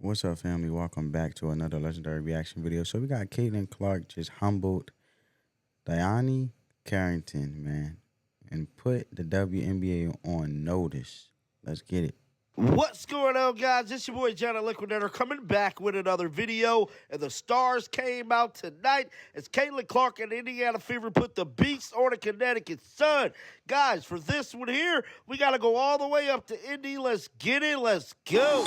What's up, family? Welcome back to another legendary reaction video. So we got Caitlin Clark just humbled Dijonai Carrington, man, and put the WNBA on notice. Let's get it. What's going on, guys? It's your boy Johnny Liquidator coming back with another video, and the stars came out tonight as Caitlin Clark and Indiana Fever put the beats on the Connecticut Sun. Guys, for this one here, we got to go all the way up to Indy. Let's get it. Let's go.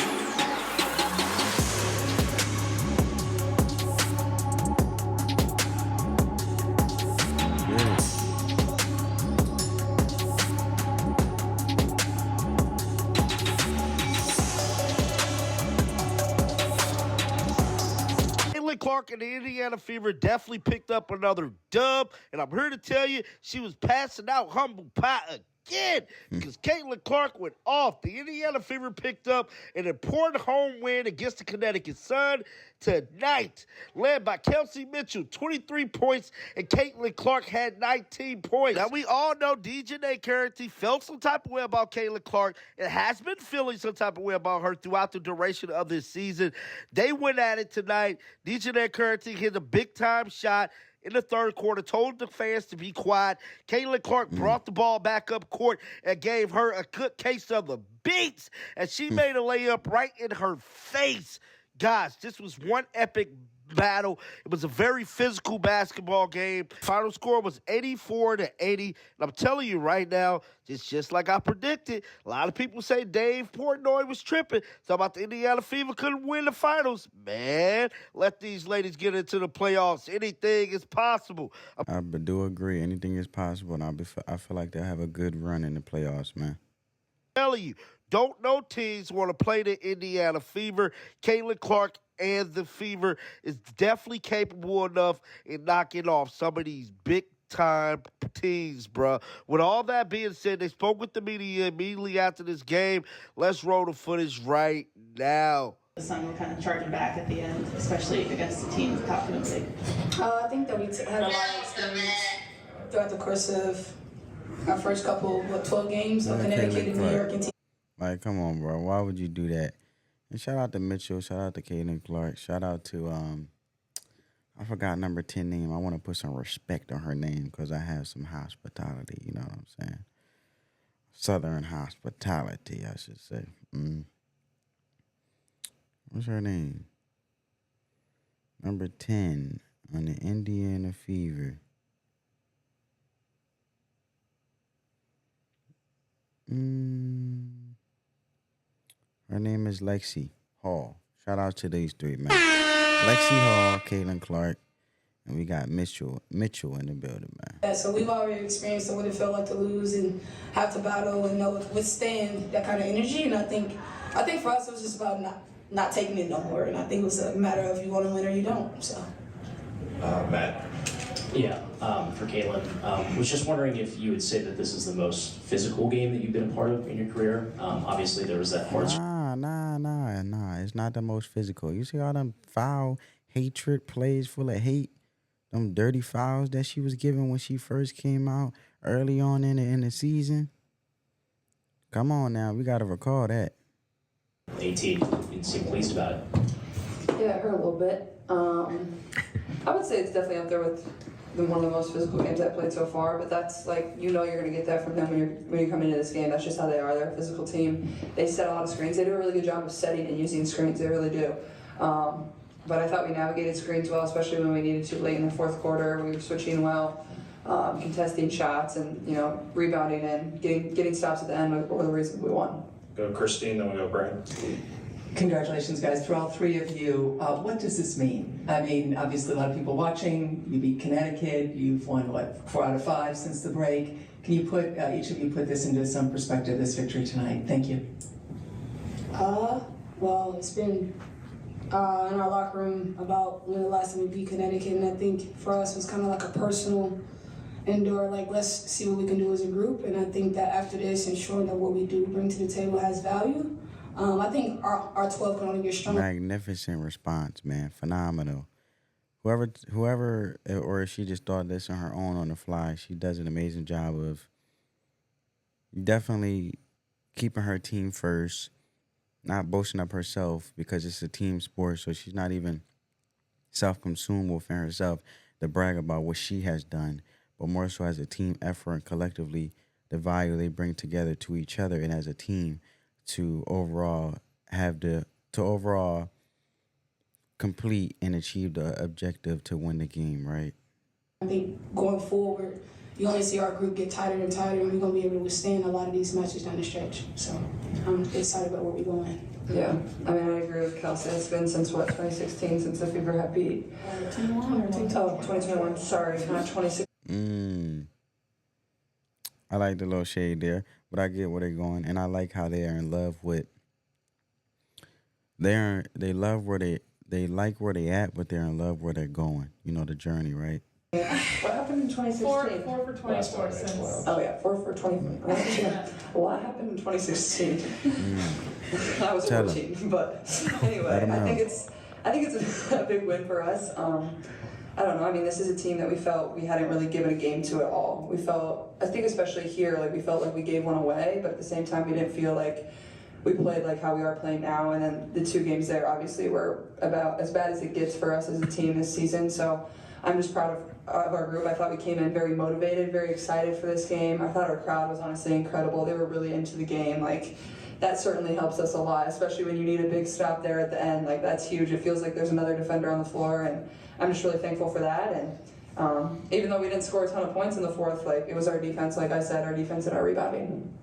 Clark and the Indiana Fever definitely picked up another dub, and I'm here to tell you she was passing out humble pie again because Caitlin Clark went off. The Indiana Fever picked up an important home win against the Connecticut Sun tonight, led by Kelsey Mitchell, 23 points, and Caitlin Clark had 19 points. Now, we all know Dijonai Carrington felt some type of way about Caitlin Clark and has been feeling some type of way about her throughout the duration of this season. They went at it tonight. Dijonai Carrington hit a big-time shot in the third quarter, told the fans to be quiet. Caitlin Clark brought the ball back up court and gave her a good case of the beats, and she made a layup right in her face. Guys, this was one epic battle. It was a very physical basketball game. Final score was 84-80. And I'm telling you right now, it's just like I predicted. A lot of people say Dave Portnoy was tripping. So about the Indiana Fever couldn't win the finals. Man, let these ladies get into the playoffs. Anything is possible. I do agree. Anything is possible, and I feel like they'll have a good run in the playoffs, man. Telling you, don't no teams want to play the Indiana Fever. Caitlin Clark and the Fever is definitely capable enough in knocking off some of these big-time teams, bro. With all that being said, they spoke with the media immediately after this game. Let's roll the footage right now. The Sun were kind of charging back at the end, especially against the team with confidence. I think that we had a lot of experience throughout the course of our first couple, 12 games of Connecticut and New York and Like, come on, bro. Why would you do that? And shout out to Mitchell. Shout out to Caitlin Clark. Shout out to, I forgot number 10 name. I want to put some respect on her name because I have some hospitality. You know what I'm saying? Southern hospitality, I should say. What's her name? Number 10 on the Indiana Fever. Her name is Lexi Hall. Shout out to these three, man. Lexi Hall, Caitlin Clark, and we got Mitchell in the building, man. Yeah, so we've already experienced what it felt like to lose and have to battle and withstand that kind of energy. And I think for us it was just about not taking it no more. And I think it was a matter of you want to win or you don't. So. Matt. Yeah, for Caitlin, was just wondering if you would say that this is the most physical game that you've been a part of in your career. Obviously, there was that hard. Nah. It's not the most physical. You see all them foul, hatred plays full of hate, them dirty fouls that she was giving when she first came out early on in the season. Come on now, we gotta recall that. 18, you didn't seem pleased about it. Yeah, it hurt a little bit. I would say it's definitely up there with one of the most physical games I've played so far, but that's like, you're going to get that from them when you come into this game. That's just how they are. They're a physical team. They set a lot of screens. They do a really good job of setting and using screens. They really do. But I thought we navigated screens well, especially when we needed to late in the fourth quarter. We were switching well, contesting shots and, rebounding and getting stops at the end were the reason we won. Go Christine, then we go Brian. Congratulations, guys, for all three of you. What does this mean? I mean, obviously a lot of people watching. You beat Connecticut. You've won, 4 out of 5 since the break. Can you put, each of you put this into some perspective, this victory tonight? Thank you. Well, it's been in our locker room about when the last time we beat Connecticut, and I think for us it was kind of like a personal indoor, let's see what we can do as a group, and I think that after this, ensuring that what we do bring to the table has value. I think our 12 can only get stronger. Magnificent response, man. Phenomenal. Whoever, or if she just thought this on her own on the fly, she does an amazing job of definitely keeping her team first, not boasting up herself because it's a team sport, so she's not even self-consumed within herself to brag about what she has done, but more so as a team effort and collectively the value they bring together to each other and as a team to overall complete and achieve the objective to win the game, right? I think going forward, you only see our group get tighter and tighter, and we're going to be able to withstand a lot of these matches down the stretch. So I'm excited about where we're going. Yeah, I mean, I agree with Kelsey. It's been since, 2016, since the Fever have beat? 2021, sorry, not 2016. I like the little shade there, but I get where they're going, and I like how they are in love with. They like where they at, but they're in love where they're going. You know, the journey, right? What happened in 2016? 4 for 24 since. Oh yeah, 4 for 20. What happened in 2016? I was 14, but anyway, I think it's a big win for us. I don't know. I mean, this is a team that we felt we hadn't really given a game to at all. We felt, I think especially here, like we felt like we gave one away, but at the same time, we didn't feel like we played like how we are playing now. And then the 2 games there, obviously, were about as bad as it gets for us as a team this season. So I'm just proud of our group. I thought we came in very motivated, very excited for this game. I thought our crowd was honestly incredible. They were really into the game. Like, that certainly helps us a lot, especially when you need a big stop there at the end. Like, that's huge. It feels like there's another defender on the floor, and I'm just really thankful for that. And even though we didn't score a ton of points in the fourth, like, it was our defense, like I said, our defense and our rebounding.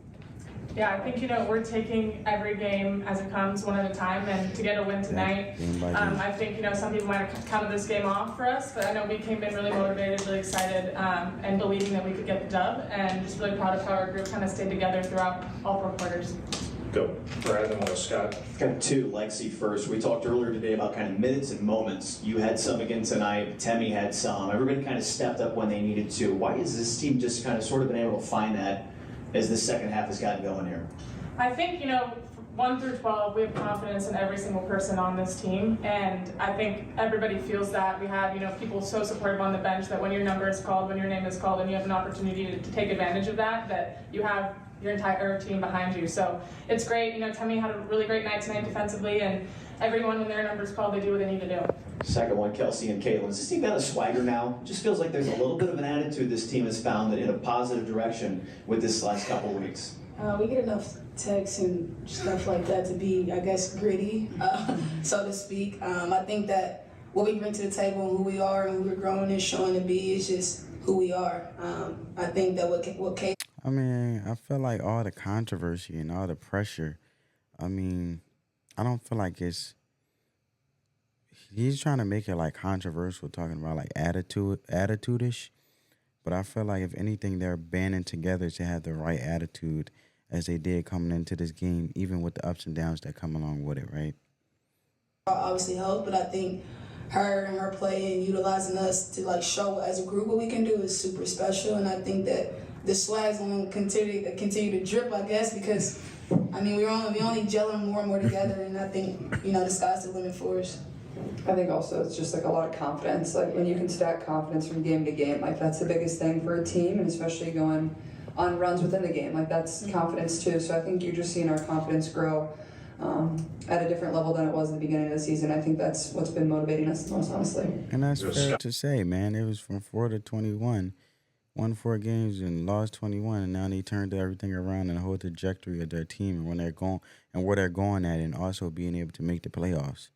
Yeah, I think, we're taking every game as it comes, one at a time, and to get a win tonight, I think, some people might have counted this game off for us, but I know we came in really motivated, really excited, and believing that we could get the dub, and just really proud of how our group kind of stayed together throughout all 4 quarters. Go. Brad and Scott. Got 2. Lexi first. We talked earlier today about kind of minutes and moments. You had some again tonight. Temi had some. Everybody kind of stepped up when they needed to. Why has this team just kind of sort of been able to find that as the second half has gotten going here? I think, 1 through 12, we have confidence in every single person on this team, and I think everybody feels that. We have, people so supportive on the bench that when your number is called, when your name is called, and you have an opportunity to take advantage of that, that you have your entire team behind you. So it's great. Temi had a really great night tonight defensively, and everyone, when their number's called, they do what they need to do. Second one, Kelsey and Caitlin. Does this team got a swagger now? It just feels like there's a little bit of an attitude this team has found that in a positive direction with this last couple of weeks. We get enough texts and stuff like that to be, I guess, gritty, so to speak. I think that what we bring to the table and who we are and who we're growing and showing to be is just who we are. I think that what Kate. I mean, I feel like all the controversy and all the pressure, I don't feel like he's trying to make it like controversial, talking about like attitude-ish, but I feel like if anything, they're banding together to have the right attitude as they did coming into this game, even with the ups and downs that come along with it, right? Obviously help, but I think her and her play and utilizing us to like show as a group what we can do is super special, and I think that the swag's gonna continue to drip, I guess, because we only gelling more and more together, and I think the sky's the limit for us. I think also it's just like a lot of confidence. Like when you can stack confidence from game to game, like that's the biggest thing for a team, and especially going on runs within the game. Like that's confidence too. So I think you're just seeing our confidence grow at a different level than it was at the beginning of the season. I think that's what's been motivating us the most, honestly. And that's fair to say, man. It was from 4 to 21. Won 4 games and lost 21, and now they turned everything around and the whole trajectory of their team and when they're going and where they're going at, and also being able to make the playoffs.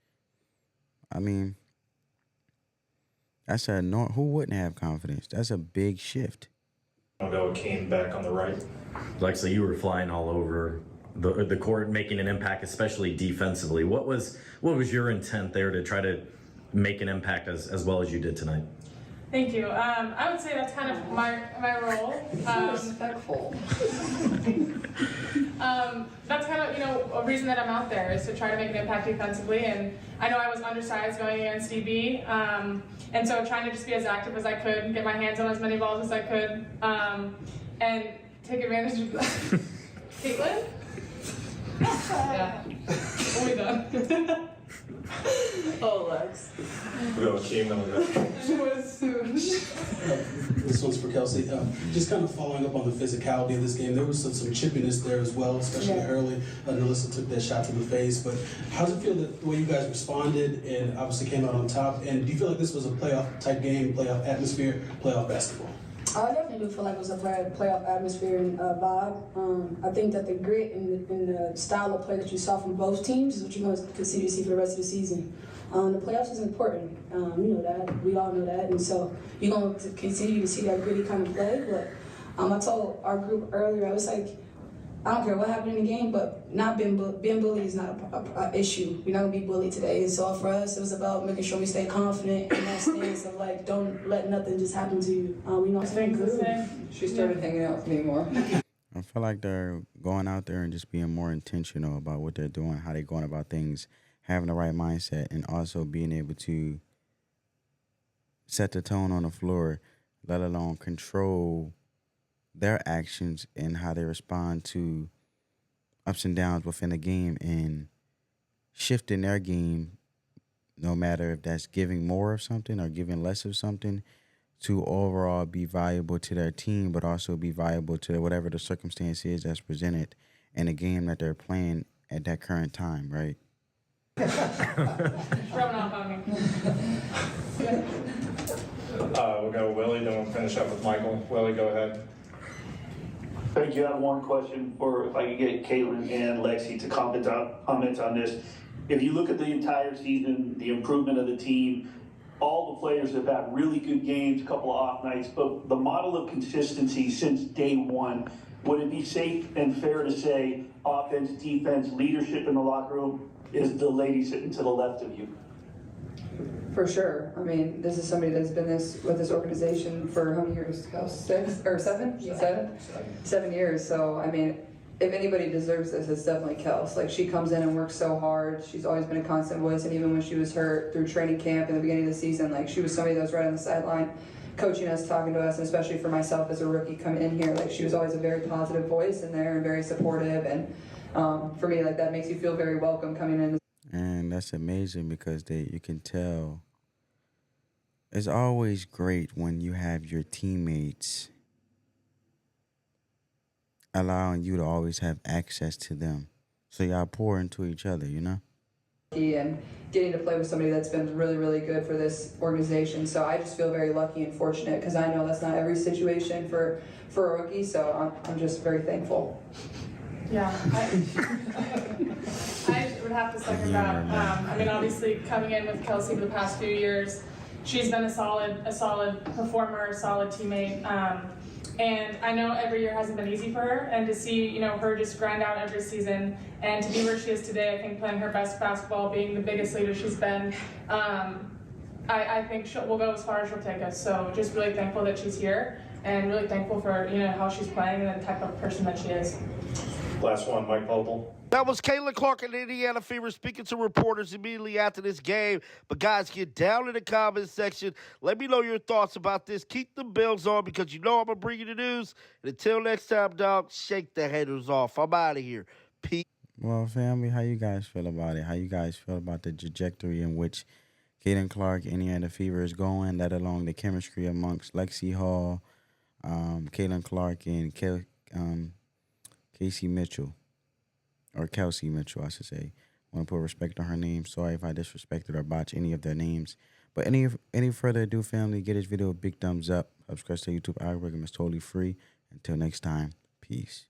That's who wouldn't have confidence? That's a big shift. I'll go with Kane back on the right. Lexi, you were flying all over the court, making an impact, especially defensively. What was your intent there to try to make an impact as well as you did tonight? Thank you. I would say that's kind of my role. Respectful. That's kind of, a reason that I'm out there is to try to make an impact defensively. And I know I was undersized going against DB. And so trying to just be as active as I could, get my hands on as many balls as I could, and take advantage of that. Caitlin? Yeah. Are we done? Oh, Lex. We'll go with Keem, then we'll go. This one's for Kelsey. Just kind of following up on the physicality of this game, there was some chippiness there as well, especially early. Alyssa took that shot to the face, but how does it feel that the way you guys responded and obviously came out on top? And do you feel like this was a playoff type game, playoff atmosphere, playoff basketball? I definitely do feel like it was a playoff atmosphere and vibe. I think that the grit and the style of play that you saw from both teams is what you're going to continue to see for the rest of the season. The playoffs is important. You know that. We all know that. And so you're going to continue to see that gritty kind of play. But I told our group earlier, I was like, I don't care what happened in the game, but not being bullied is not an issue. We're not going to be bullied today. And so for us, it was about making sure we stay confident in that stance of like, don't let nothing just happen to you. We know it's been good. She started hanging out with me more. I feel like they're going out there and just being more intentional about what they're doing, how they're going about things, having the right mindset, and also being able to set the tone on the floor, let alone control their actions and how they respond to ups and downs within the game, and shifting their game, no matter if that's giving more of something or giving less of something, to overall be valuable to their team, but also be valuable to whatever the circumstance is that's presented in the game that they're playing at that current time, right? Rubbing off on me. We'll go Willie, then we'll finish up with Michael. Willie, go ahead. Thank you. I have one question for if I could get Caitlin and Lexi to comment on this. If you look at the entire season, the improvement of the team, all the players have had really good games, a couple of off nights, but the model of consistency since day one, would it be safe and fair to say offense, defense, leadership in the locker room is the lady sitting to the left of you? For sure. I mean, this is somebody that's been with this organization for how many years? 6 or 7? 7 years. So, I mean, if anybody deserves this, it's definitely Kels. Like, she comes in and works so hard. She's always been a constant voice, and even when she was hurt through training camp in the beginning of the season, like, she was somebody that was right on the sideline, coaching us, talking to us, and especially for myself as a rookie coming in here, like, she was always a very positive voice in there and very supportive, and for me, like, that makes you feel very welcome coming in. And that's amazing because you can tell it's always great when you have your teammates allowing you to always have access to them. So y'all pour into each other, you know? And getting to play with somebody that's been really, really good for this organization. So I just feel very lucky and fortunate because I know that's not every situation for a rookie. So I'm just very thankful. Yeah, I would have to second that. I mean, obviously, coming in with Kelsey for the past few years, she's been a solid performer, a solid teammate. And I know every year hasn't been easy for her, and to see her just grind out every season, and to be where she is today, I think playing her best basketball, being the biggest leader she's been, I think we'll go as far as she'll take us. So just really thankful that she's here, and really thankful for how she's playing and the type of person that she is. Last one, Mike Vogel. That was Caitlin Clark and Indiana Fever speaking to reporters immediately after this game. But guys, get down in the comments section. Let me know your thoughts about this. Keep the bells on because I'm going to bring you the news. And until next time, dog, shake the haters off. I'm out of here. Peace. Well, family, how you guys feel about it? How you guys feel about the trajectory in which Caitlin Clark, Indiana Fever is going, let alone the chemistry amongst Lexi Hall, Caitlin Clark, and Casey Mitchell, or Kelsey Mitchell, I should say. I want to put respect on her name. Sorry if I disrespected or botched any of their names. But any further ado, family, get this video a big thumbs up. Subscribe to the YouTube algorithm. It's totally free. Until next time, peace.